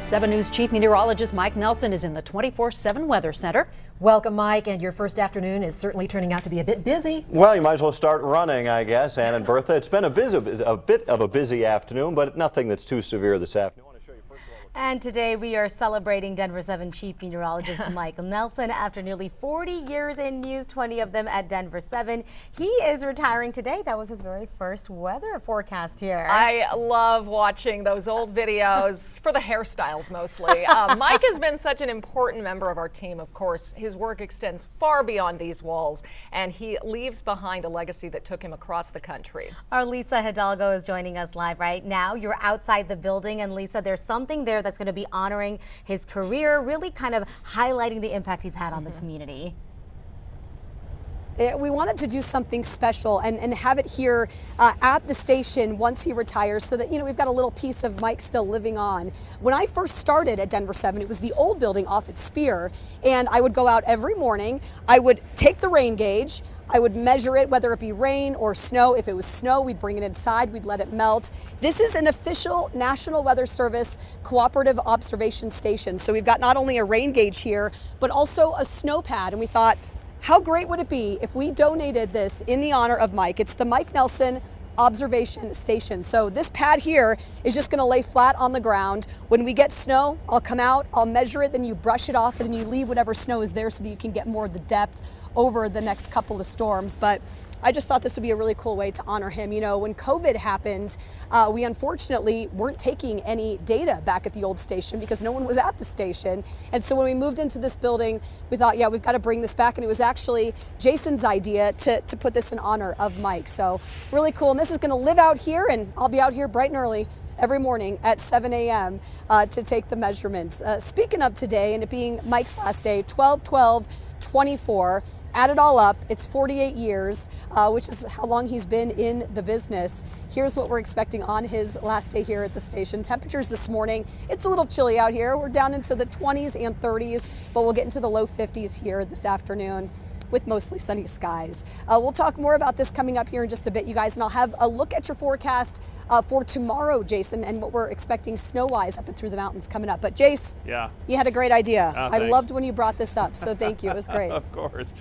7 News Chief Meteorologist Mike Nelson is in the 24/7 Weather Center. Welcome, Mike, and your first afternoon is certainly turning out to be a bit busy. Well, you might as well start running, I guess. Ann and Bertha, it's been a bit of a busy afternoon, but nothing that's too severe this afternoon. And today we are celebrating Denver7 Chief Meteorologist Mike Nelson after nearly 40 years in news, 20 of them at Denver7. He is retiring today. That was his very first weather forecast here. I love watching those old videos for the hairstyles mostly. Mike has been such an important member of our team, of course. His work extends far beyond these walls, and he leaves behind a legacy that took him across the country. Our Lisa Hidalgo is joining us live right now. You're outside the building, and Lisa, there's something there that's going to be honoring his career, really kind of highlighting the impact he's had on the community. We wanted to do something special and have it here at the station once he retires, so that, you know, we've got a little piece of Mike still living on. When I first started at Denver7, it was the old building off at Spear, and I would go out every morning. I would take the rain gauge, I would measure it, whether it be rain or snow. If it was snow, we'd bring it inside, we'd let it melt. This is an official National Weather Service cooperative observation station. So we've got not only a rain gauge here, but also a snow pad. And we thought, how great would it be if we donated this in the honor of Mike? It's the Mike Nelson Observation Station. So this pad here is just gonna lay flat on the ground. When we get snow, I'll come out, I'll measure it, then you brush it off, and then you leave whatever snow is there so that you can get more of the depth over the next couple of storms. But I just thought this would be a really cool way to honor him. You know, when COVID happened, we unfortunately weren't taking any data back at the old station because no one was at the station. And so when we moved into this building, we thought, yeah, we've got to bring this back. And it was actually Jason's idea to put this in honor of Mike. So really cool. And this is going to live out here, and I'll be out here bright and early every morning at 7 a.m. To take the measurements. Speaking of today, and it being Mike's last day, 12/12/24. Add it all up, it's 48 years, which is how long he's been in the business. Here's what we're expecting on his last day here at the station. Temperatures this morning, it's a little chilly out here. We're down into the 20s and 30s, but we'll get into the low 50s here this afternoon with mostly sunny skies. We'll talk more about this coming up here in just a bit, you guys, and I'll have a look at your forecast for tomorrow, Jason, and what we're expecting snow-wise up and through the mountains coming up. But Jace, yeah, you had a great idea. I thanks. loved when you brought this up, so thank you, it was great. Of course.